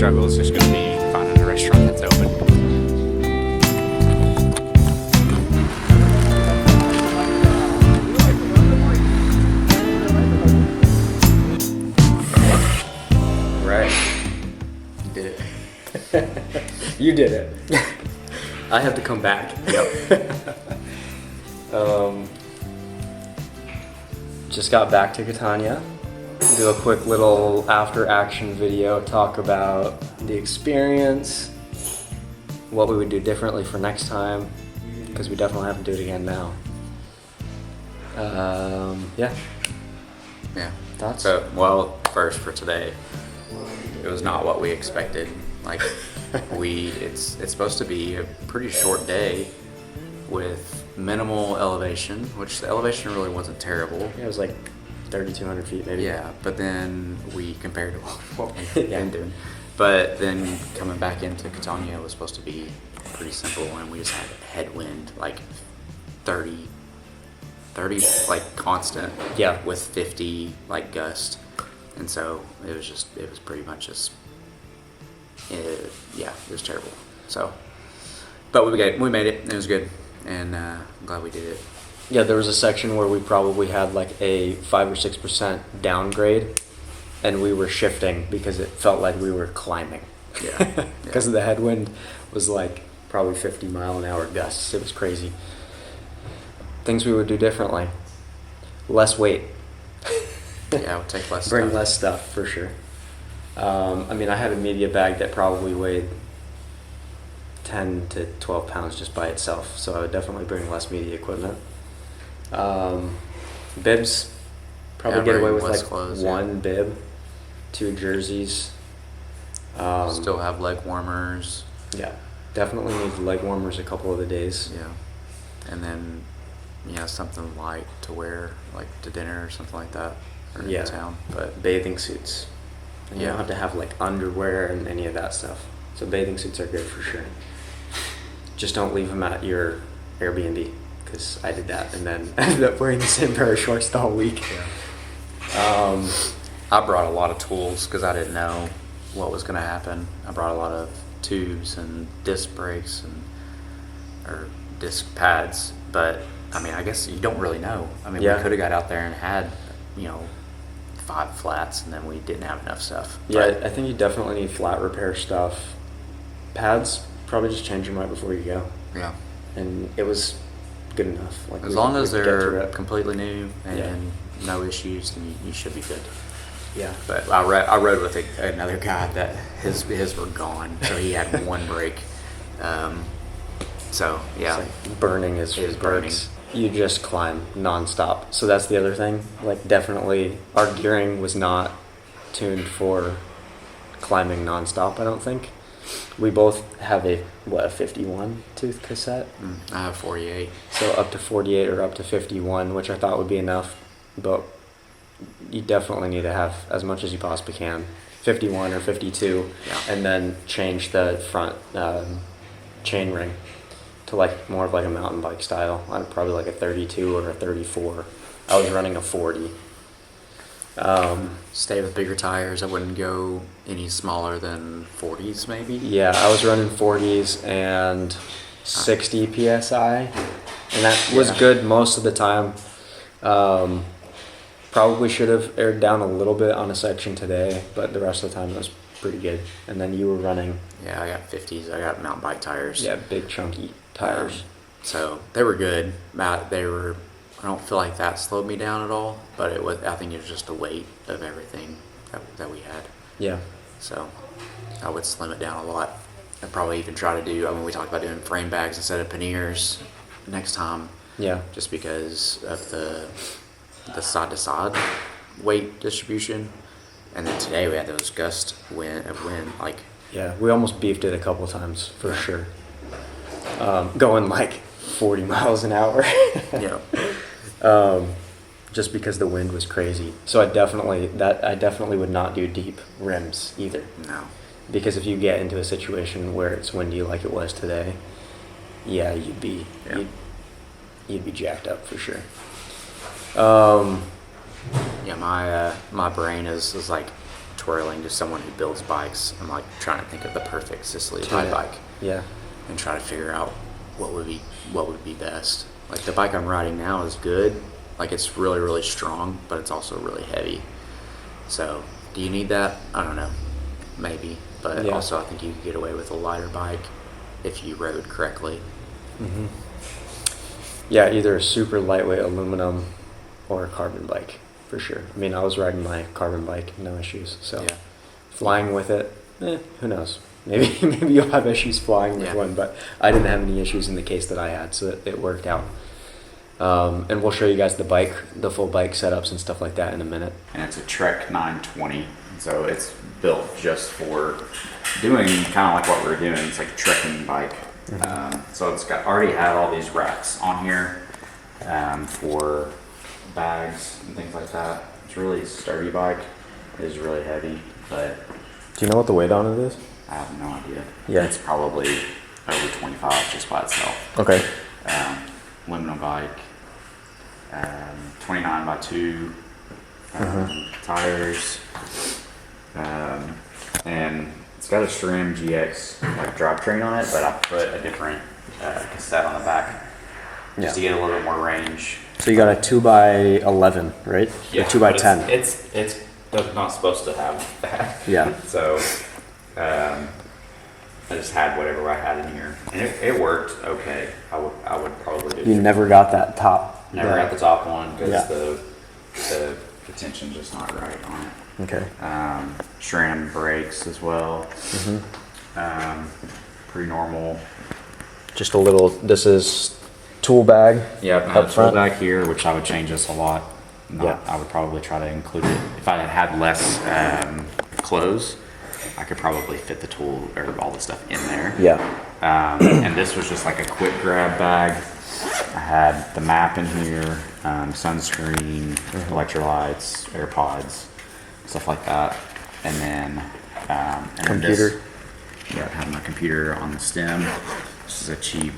struggle is just going to be finding a restaurant that's open. Right. You did it. You did it. I have to come back. Yep. Just got back to Catania. Do a quick little after action video, talk about the experience, what we would do differently for next time, because we definitely have to do it again now. Yeah. Yeah. Thoughts? So, well, first for today, it was not what we expected. Like, it's supposed to be a pretty short day with minimal elevation, which the elevation really wasn't terrible. Yeah, it was like 3,200 feet maybe. Yeah, but then we compared to what we've Yeah. been doing. But then coming back into Catania was supposed to be pretty simple, and we just had headwind, like 30 like constant. Yeah. With 50 like gust. And so it was pretty much just, yeah, it was terrible. So, but we made it. It was good, and I'm glad we did it. Yeah, there was a section where we probably had like a 5 or 6% downgrade, and we were shifting because it felt like we were climbing. Yeah. Because of the headwind was like probably 50-mile-an-hour gusts. It was crazy. Things we would do differently. Less weight. Yeah, it would take less. Bring stuff. less stuff for sure. I mean, I had a media bag that probably weighed 10 to 12 pounds just by itself, so I would definitely bring less media equipment. Bibs, probably Yeah, get away bring with less like clothes, one bib, 2 jerseys. Still have leg warmers. Yeah, definitely need leg warmers a couple of the days. Yeah, and then something light to wear like to dinner or something like that. Or Yeah. in town, but Bathing suits. And you Yeah. don't have to have like underwear and any of that stuff. So bathing suits are good for sure. Just don't leave them at your Airbnb, because I did that and then ended up wearing the same pair of shorts the whole week. I brought a lot of tools because I didn't know what was going to happen. I brought a lot of tubes and disc brakes or disc pads, but I mean, I guess you don't really know. I mean, Yeah. we could have got out there and had 5 flats, and then we didn't have enough stuff. Yeah, But, I think you definitely need flat repair stuff. Pads, probably just change them right before you go. yeah. And it was good enough. Like As we long could- as we could get through they're it. completely new and Yeah. no issues, then you should be good. Yeah. But I rode with another guy that his were gone, so he had one brake. So yeah, It's like burning his It was burning. brakes. You just climb nonstop. So that's the other thing. Like definitely our gearing was not tuned for climbing nonstop, I don't think. We both have a 51 tooth cassette. I have 48. So up to 48 or up to 51, which I thought would be enough, but you definitely need to have as much as you possibly can. 51 or 52, Yeah. and then change the front chain ring to like more of like a mountain bike style. I'd probably like a 32 or a 34. I was running a 40. Stay with bigger tires. I wouldn't go any smaller than 40s, maybe. Yeah, I was running 40s and 60 psi, and that was Yeah. good most of the time. Probably should have aired down a little bit on a section today, but the rest of the time it was pretty good. And then you were running, Yeah, I got 50s. I got mountain bike tires. yeah, big chunky tires. So they were good. They were. I don't feel like that slowed me down at all, but it was. I think it was just the weight of everything that we had. Yeah, So I would slim it down a lot. I'd probably even try to do. I mean, we talked about doing frame bags instead of panniers next time, yeah, just because of the side to side weight distribution. And then today we had those gust wind like. yeah. We almost beefed it a couple times for sure. Going like 40 miles an hour. Yeah. Just because the wind was crazy. So I definitely would not do deep rims either. No. Because if you get into a situation where it's windy like it was today, yeah, you'd be jacked up for sure. Yeah, my brain is like twirling, just someone who builds bikes. I'm like trying to think of the perfect Sicily Divide bike. Yeah. And try to figure out what would be best. Like the bike I'm riding now is good. Like it's really, really strong, but it's also really heavy. So do you need that? I don't know. Maybe. But Yeah. also I think you could get away with a lighter bike if you rode correctly. Mm-hmm. Yeah, either a super lightweight aluminum or a carbon bike, for sure. I mean, I was riding my carbon bike, no issues. So Yeah. flying with it, who knows? Maybe you'll have issues flying with Yeah. one, but I didn't have any issues in the case that I had, so it worked out. And we'll show you guys the full bike setups and stuff like that in a minute. And it's a Trek 920, so it's built just for doing kind of like what we're doing. It's like a trekking bike. So it's already had all these racks on here for bags and things like that. It's a really sturdy bike. It is really heavy, but Do you know what the weight on it is? I have no idea. Yeah. It's probably over 25 just by itself. Okay. Aluminum bike, 29 by 2 tires, and it's got a SRAM GX like drivetrain on it, but I put a different cassette on the back just to get a little bit more range. So you got a 2x11, right? Yeah, a 2x10. but it's not supposed to have that. Yeah. So I just had whatever I had in here, and it worked okay. I would probably do. You never got that top. Never got the top one because Yeah. the tension's just not right on it. Okay. SRAM brakes as well. Pretty normal. Just a little. This is tool bag. Yeah, up I have a tool front. back here, which I would change this a lot. Yeah. I would probably try to include it. If I had less clothes, I could probably fit the tool or all the stuff in there. Yeah. And this was just like a quick grab bag. I had the map in here, sunscreen, electrolytes, AirPods, stuff like that. And then Computer. I had my computer on the stem. This is a cheap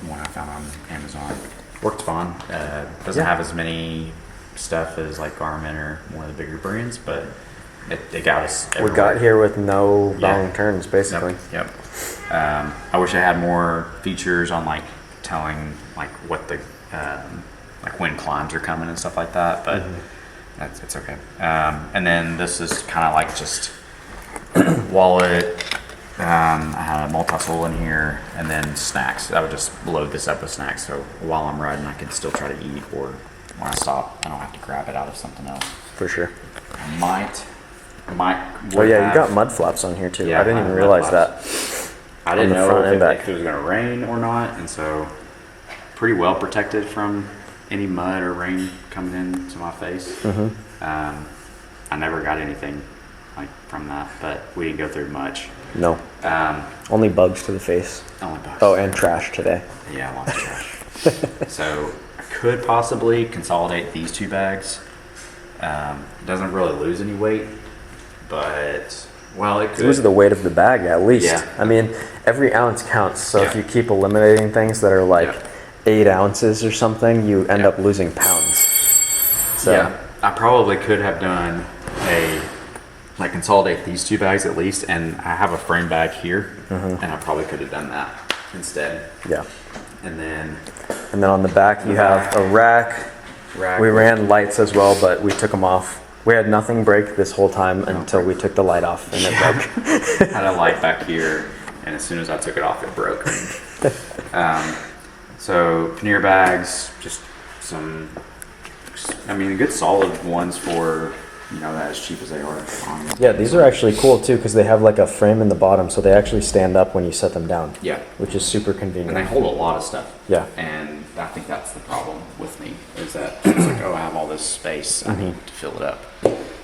one I found on Amazon. Worked fine. Doesn't have as many stuff as like Garmin or one of the bigger brands, but it got us everywhere. We got here with no Yeah. wrong turns, basically. Yep. I wish I had more features on like telling like what the like when climbs are coming and stuff like that, but it's okay. And then this is kind of like just wallet. I had a multi-tool in here, and then snacks. I would just load this up with snacks, so while I'm riding, I can still try to eat, or when I stop, I don't have to grab it out of something else. For sure. I might. Oh yeah, you got mud flaps on here too. Yeah, I didn't I even have realize mud that. I didn't the know front and if back. it was going to rain or not, and so pretty well protected from any mud or rain coming into my face. I never got anything like from that, but we didn't go through much. No. Only bugs to the face. Only bugs. Oh, and trash today. Yeah, lots of trash. So I could possibly consolidate these two bags. It doesn't really lose any weight, but well, it could. Lose the weight of the bag at least. Yeah. I mean, every ounce counts. So if Yeah. you keep eliminating things that are like Yeah. 8 ounces or something, you end Yeah. up losing pounds. So Yeah, I probably could have done like consolidate these two bags at least, and I have a frame bag here, and I probably could have done that instead. yeah. And then And then on the back you have a rack. We ran lights as well, but we took them off. We had nothing break this whole time until we took the light off, and it broke. had a light back here, and as soon as I took it off, it broke. So pannier bags, just some, I mean, good solid ones for, you know, as cheap as they are. Yeah, these are actually cool too because they have like a frame in the bottom, so they actually stand up when you set them down. Yeah. Which is super And they convenient. hold a lot of stuff. Yeah. And I think that's the problem with me, is that it's like, oh, I have all this space, I need to fill it up.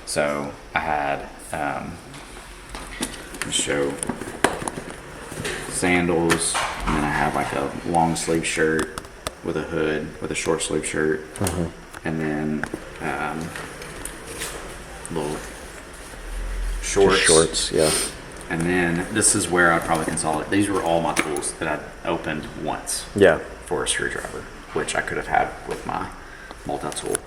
So I had, let me show sandals, and then I have like a long sleeve shirt with a hood, with a short sleeve shirt, and then little shorts. Just shorts, yeah. And then this is where I'd probably consolidate. These were all my tools that I'd opened once Yeah. for a screwdriver, which I could have had with my multi-tool.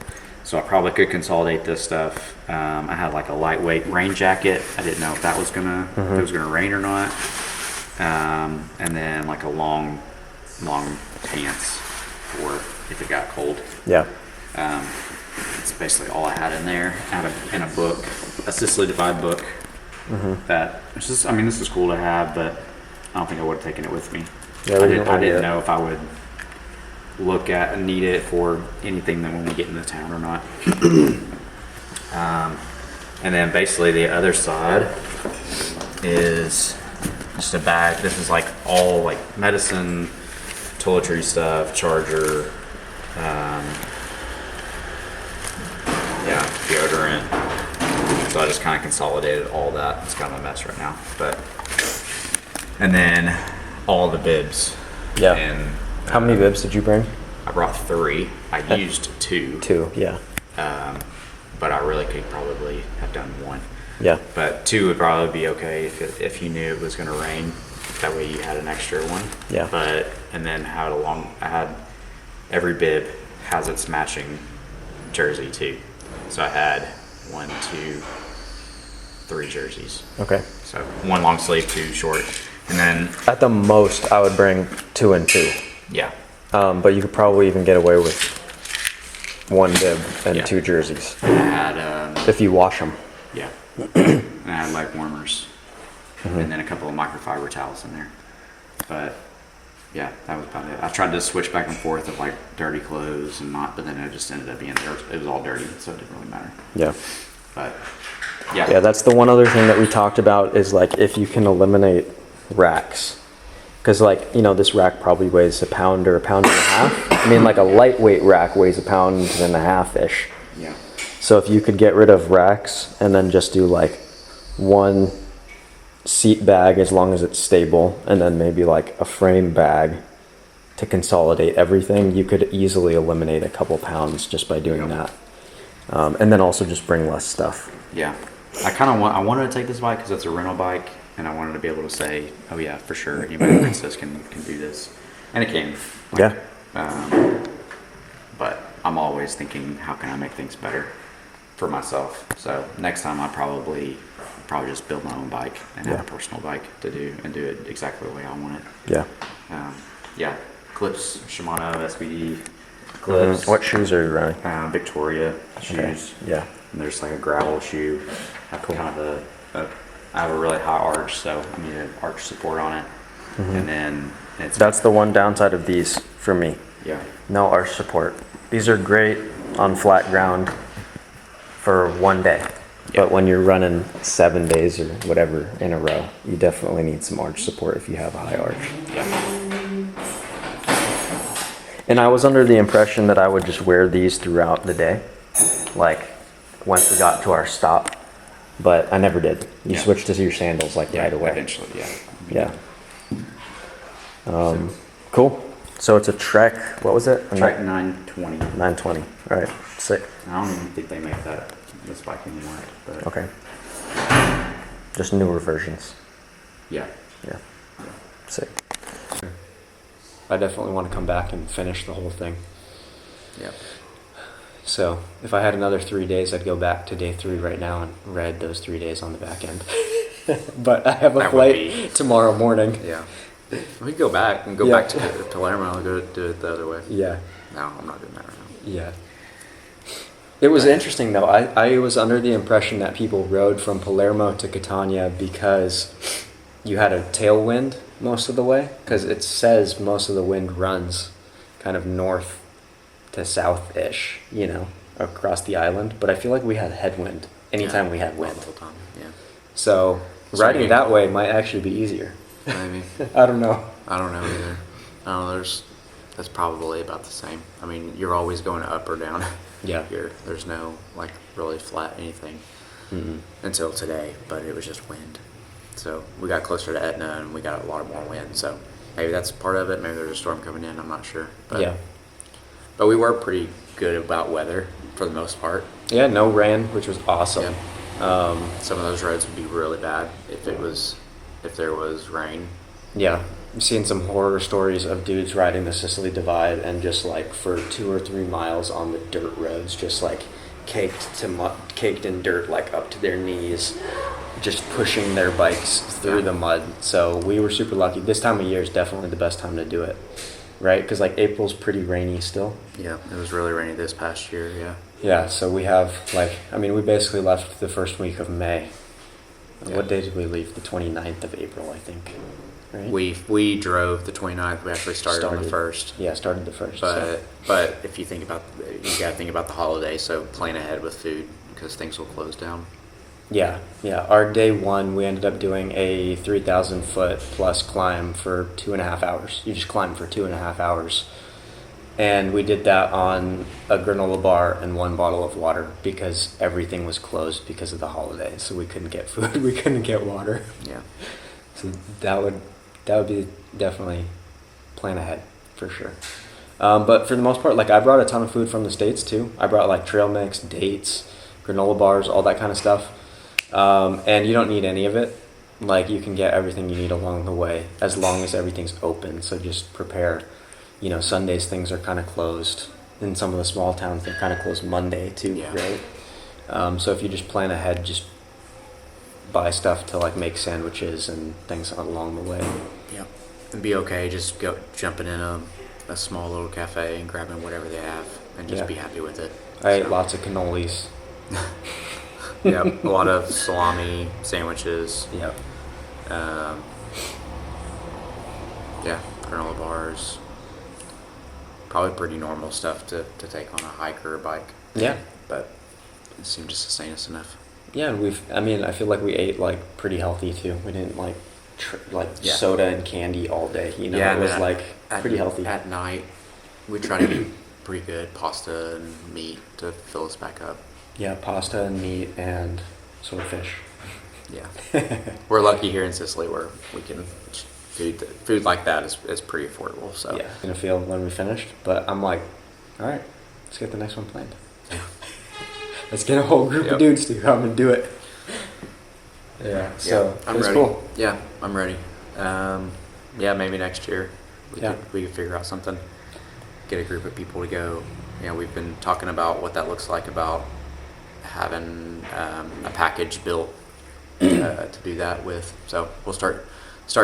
So I probably could consolidate this stuff. I had like a lightweight rain jacket. I didn't know if that was if it was gonna rain or not. And then like a long pants for if it got cold. Yeah. It's basically all I had in there. I had in a book, a Sicily Divide book. That it's just, I mean, this is cool to have, but I don't think I would have taken it with me. Yeah, I didn't know if I would look at and need it for anything that when we get into town or not. And then basically the other side is just a bag. This is like all like medicine, toiletry stuff, charger, deodorant. So I just kind of consolidated all that. It's kind of a mess right now, and then all the bibs. Yeah. And how many bibs did you bring? I brought 3. I used 2. 2, yeah. But I really could probably have done 1. Yeah. But 2 would probably be okay if you knew it was going to rain. That way you had an extra one. Yeah. And then I had every bib has its matching jersey too. So I had 1, 2, 3 jerseys. Okay. So 1 long sleeve, 2 short, and then At the most, I would bring 2 and 2. yeah, But you could probably even get away with 1 bib and Yeah. 2 jerseys I had if you wash them. yeah, and I had leg warmers, and then a couple of microfiber towels in there. But yeah, that was about it. I tried to switch back and forth of like dirty clothes and not, but then it just ended up being it was all dirty, so it didn't really matter. Yeah. But yeah, Yeah, that's the one other thing that we talked about is like if you can eliminate racks. Because like, this rack probably weighs a pound or a pound and a half. I mean, like a lightweight rack weighs a pound and a half-ish. yeah, So if you could get rid of racks and then just do like 1 seat bag as long as it's stable, and then maybe like a frame bag to consolidate everything, you could easily eliminate a couple pounds just by doing that. And then also just bring less stuff. yeah. I wanted to take this bike because it's a rental bike, and I wanted to be able to say, oh yeah, for sure, anybody that rents this can do this, and it can. Yeah. But I'm always thinking, how can I make things better for myself? So next time I probably just build my own bike and have a personal bike to do it exactly the way I want it. Yeah. Yeah, clips, Shimano SBD clips. What shoes are you running? Victoria shoes. Okay. Yeah. And there's like a gravel shoe. I have kind of I have a really high arch, so I need an arch support on it. And then That's the one downside of these for me. yeah. No arch support. These are great on flat ground for 1 day. Yeah. But when you're running 7 days or whatever in a row, you definitely need some arch support if you have a high arch. Yeah. And I was under the impression that I would just wear these throughout the day, like once we got to our stop, but I never did. You Yeah. switched to your sandals like right away. Eventually, Yeah. yeah. Cool. So it's a Trek, what was it? Trek 920. 920. All right. Sick. I don't even think they make this bike anymore. But Okay. Just newer versions. yeah. Yeah. Sick. I definitely want to come back and finish the whole thing. Yeah. So if I had another 3 days, I'd go back to day 3 right now and ride those 3 days on the back end. But I have a That would flight be- tomorrow morning. Yeah. We could go back and go Yeah. back to Palermo and go do it the other way. Yeah. No, I'm not doing that right now. Yeah. It was interesting though. I was under the impression that people rode from Palermo to Catania because you had a tailwind most of the way. Because it says most of the wind runs kind of north to south-ish, across the island. But I feel like we had headwind anytime we had The wind. whole time. Yeah. So riding maybe- that way might actually be easier. Maybe. I don't know. I don't know either. That's probably about the same. I mean, you're always going up or down. Yeah. Here, there's no like really flat anything until today, but it was just wind. So we got closer to Etna and we got a lot more wind. So maybe that's part of it. Maybe there's a storm coming in. I'm not sure. But, Yeah. But we were pretty good about weather for the most part. Yeah, no rain, which was awesome. Some of those roads would be really bad if there was rain. Yeah. I'm seeing some horror stories of dudes riding the Sicily Divide and just like for 2 or 3 miles on the dirt roads, just like caked in dirt, like up to their knees, just pushing their bikes through the mud. So we were super lucky. This time of year is definitely the best time to do it, right? Because like April's pretty rainy still. Yeah, it was really rainy this past year. Yeah. Yeah, so we have we basically left the first week of May. Yeah. What day did we leave? The 29th of April, I think. Right? We drove the 29th. We actually started on the 1st. Yeah, started the 1st. But if you think about, you got to think about the holiday, so plan ahead with food because things will close down. Yeah. Our day 1, we ended up doing a 3,000 foot plus climb for 2.5 hours. You just climb for 2.5 hours. And we did that on a granola bar and 1 bottle of water because everything was closed because of the holiday. So we couldn't get food, we couldn't get water. Yeah. So that would be definitely plan ahead for sure. But for the most part, like I brought a ton of food from the States too. I brought like trail mix, dates, granola bars, all that kind of stuff. And you don't need any of it. Like you can get everything you need along the way as long as everything's open. So just prepare. Sundays things are kind of closed. In some of the small towns, they're kind of closed Monday too, right? So if you just plan ahead, just buy stuff to like make sandwiches and things along the way. Yeah, and be okay. Just jumping in a small little cafe and grabbing whatever they have, and just be happy with it. I ate lots of cannolis. Yeah, a lot of salami sandwiches. Yep. Yeah, granola bars. Probably pretty normal stuff to take on a hike or a bike. Yeah. But it seemed to sustain us enough. Yeah, and I feel like we ate like pretty healthy too. We didn't like soda and candy all day. Yeah, it was pretty healthy. At night, we try to eat pretty good pasta and meat to fill us back up. Yeah, pasta and meat and swordfish. Yeah, we're lucky here in Sicily where we can food like that is pretty affordable. So yeah, gonna feel when we finished, but I'm like, all right, let's get the next one planned. Let's get a whole group of dudes to come and do it. Yeah, so I'm ready. Cool. Yeah, I'm ready. Maybe next year we could figure out something. Get a group of people to go. We've been talking about what that looks like, about having a package built to do that with. So we'll start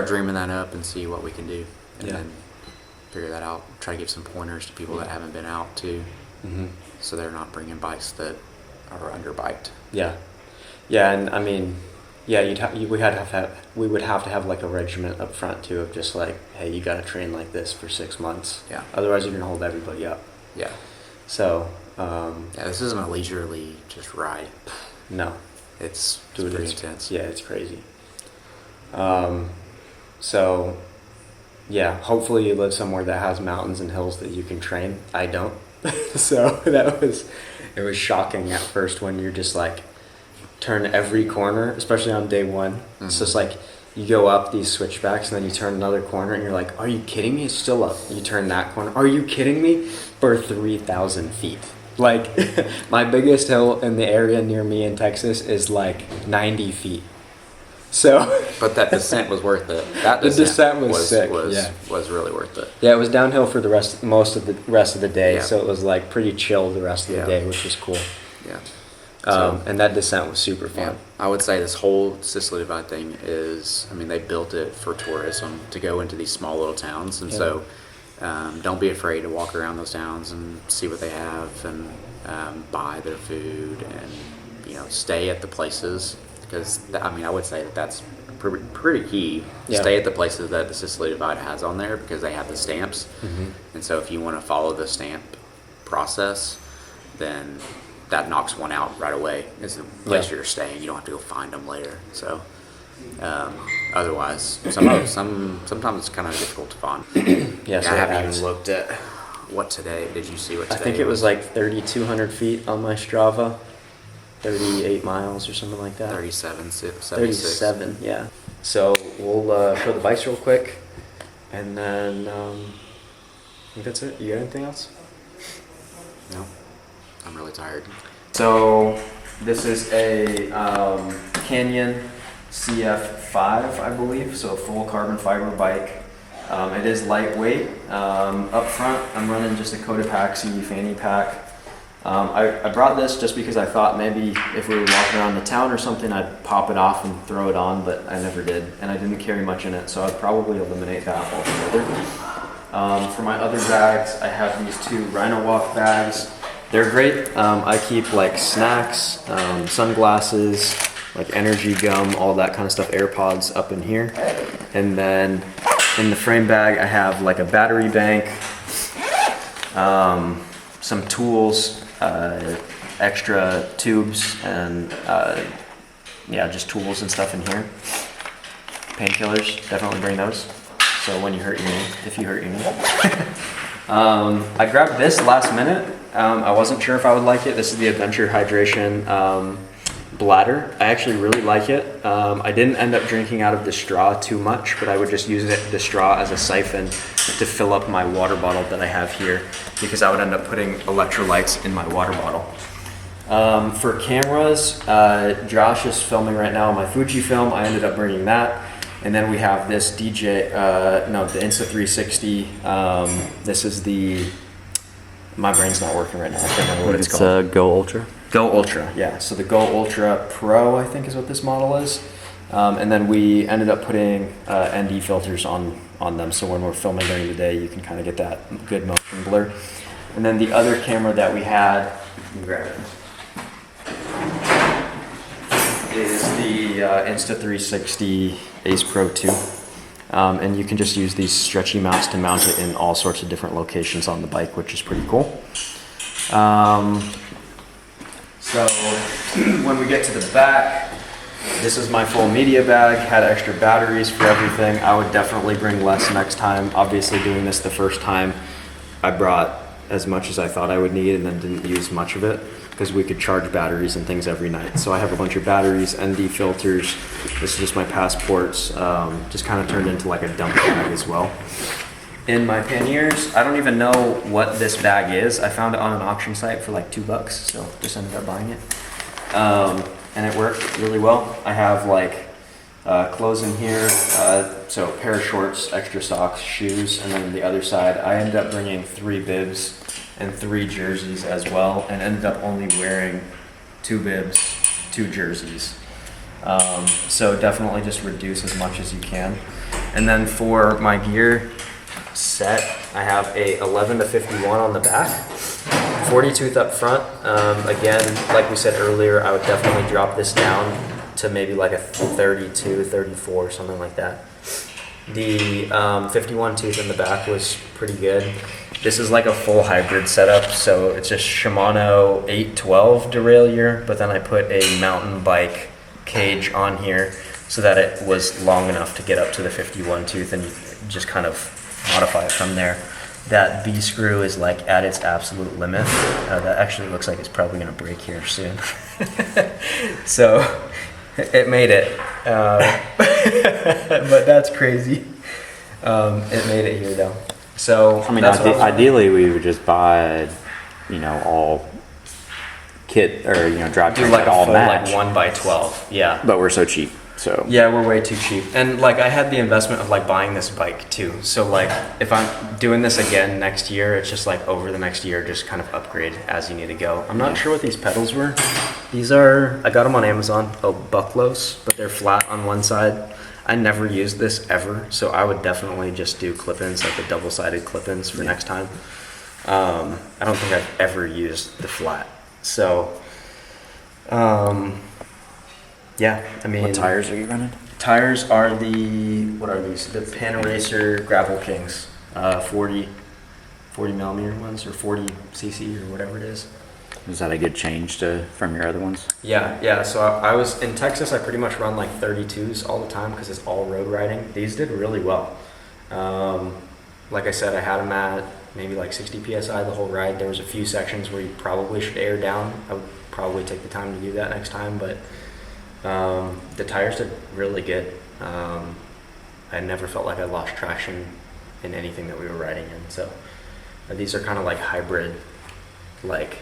dreaming that up and see what we can do, and then figure that out. Try to give some pointers to people that haven't been out too, so they're not bringing bikes that are underbiked. Yeah, and I mean, we would have to have like a regiment up front too of just like, hey, you got to train like this for 6 months. Yeah. Otherwise, you're gonna hold everybody up. Yeah. So. This isn't a leisurely just ride. No. It's pretty intense. Yeah, it's crazy. So, yeah, hopefully you live somewhere that has mountains and hills that you can train. I don't. So it was shocking at first when you're just like, turn every corner, especially on day 1. Mm-hmm. So it's like, you go up these switchbacks and then you turn another corner and you're like, are you kidding me? It's still up. You turn that corner. Are you kidding me? For 3,000 feet. Like, my biggest hill in the area near me in Texas is like 90 feet. So, but that descent was worth it. The descent was sick. Was really worth it. Yeah, it was downhill for most of the rest of the day, so it was like pretty chill the rest of the day, which was cool. Yeah. And that descent was super fun. I would say this whole Sicily Divide thing is, they built it for tourism to go into these small little towns, and so don't be afraid to walk around those towns and see what they have and buy their food and stay at the places, because I would say that's pretty key. Stay at the places that the Sicily Divide has on there because they have the stamps, and so if you want to follow the stamp process, then that knocks one out right away. It's the place you're staying. You don't have to go find them later. So otherwise, sometimes it's kind of difficult to find. So I haven't even looked at what today. Did you see what today? I think it was like 3,200 feet on my Strava, 38 miles or something like that. 37, yeah. So we'll show the bikes real quick, and then I think that's it. You got anything else? No. I'm really tired. So this is a Canyon CF5, I believe. So a full carbon fiber bike. It is lightweight. Up front, I'm running just a Cotopaxi fanny pack. I brought this just because I thought maybe if we were walking around the town or something, I'd pop it off and throw it on, but I never did, and I didn't carry much in it, so I'd probably eliminate that altogether. For my other bags, I have these 2 Rhino Walk bags. They're great. I keep like snacks, sunglasses, like energy gum, all that kind of stuff, AirPods up in here. And then in the frame bag, I have like a battery bank, some tools, extra tubes, and yeah, just tools and stuff in here. Painkillers, definitely bring those. So when you hurt your knee, if you hurt your knee. I grabbed this last minute. I wasn't sure if I would like it. This is the Adventure Hydration bladder. I actually really like it. I didn't end up drinking out of the straw too much, but I would just use the straw as a siphon to fill up my water bottle that I have here, because I would end up putting electrolytes in my water bottle. For cameras, Josh is filming right now on my Fujifilm. I ended up bringing that. And then we have this the Insta360. This is my brain's not working right now. I can't remember what it's called. Go Ultra. Go Ultra, yeah. So the Go Ultra Pro, I think is what this model is. And then we ended up putting ND filters on them. So when we're filming during the day, you can kind of get that good motion blur. And then the other camera that we had, grab it, is the Insta360 Ace Pro 2. And you can just use these stretchy mounts to mount it in all sorts of different locations on the bike, which is pretty cool. So when we get to the back, this is my full media bag, had extra batteries for everything. I would definitely bring less next time. Obviously doing this the first time, I brought as much as I thought I would need and then didn't use much of it, because we could charge batteries and things every night. So I have a bunch of batteries, ND filters. This is just my passports. Just kind of turned into like a dump bag as well. In my panniers, I don't even know what this bag is. I found it on an auction site for like $2, so just ended up buying it. And it worked really well. I have like clothes in here, so a pair of shorts, extra socks, shoes, and then on the other side, I ended up bringing 3 bibs and 3 jerseys as well, and ended up only wearing 2 bibs, 2 jerseys. So definitely just reduce as much as you can. And then for my gear set, I have a 11 to 51 on the back, 40 tooth up front. Again, like we said earlier, I would definitely drop this down to maybe like a 32, 34, something like that. The 51 tooth in the back was pretty good. This is like a full hybrid setup, so it's just Shimano 812 derailleur, but then I put a mountain bike cage on here so that it was long enough to get up to the 51 tooth, and you just kind of modify it from there. That B screw is like at its absolute limit. That actually looks like it's probably gonna break here soon. So it made it, but that's crazy. It made it here though. So I mean, that's what I was ideally we would just buy, all kit, or drive do train like that a all full match. like 1x12. Yeah. But we're so cheap, so Yeah, we're way too cheap. And like I had the investment of like buying this bike too. So like if I'm doing this again next year, it's just like over the next year, just kind of upgrade as you need to go. I'm not sure what these pedals were. These are, I got them on Amazon, Bucklos, but they're flat on one side. I never used this ever, so I would definitely just do clip-ins, like the double-sided clip-ins for next time. I don't think I've ever used the flat. So, yeah, I mean... What tires are you running? Tires are what are these? The Panaracer Gravel Kings, 40 millimeter ones, or 40 cc, or whatever it is. Is that a good change from your other ones? Yeah. So I was in Texas. I pretty much run like 32s all the time because it's all road riding. These did really well. Like I said, I had them at maybe like 60 psi the whole ride. There was a few sections where you probably should air down. I would probably take the time to do that next time, but the tires did really good. I never felt like I lost traction in anything that we were riding in. So these are kind of like hybrid, like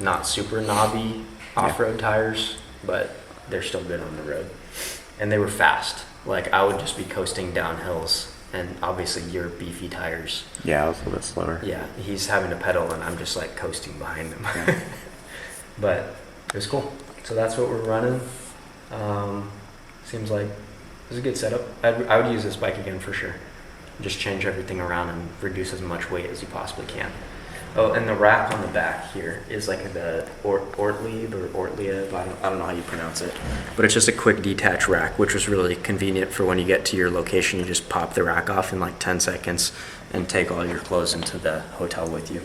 not super knobby off-road tires, but they're still good on the road. And they were fast. Like I would just be coasting down hills and obviously your beefy tires. Yeah, I was a little bit slower. Yeah, he's having to pedal and I'm just like coasting behind him. But it was cool. So that's what we're running. Seems like it was a good setup. I would use this bike again for sure. Just change everything around and reduce as much weight as you possibly can. Oh, and the wrap on the back here is like the Ortlieb or Ortlieb. I don't know how you pronounce it. But it's just a quick detach rack, which was really convenient for when you get to your location. You just pop the rack off in like 10 seconds and take all your clothes into the hotel with you.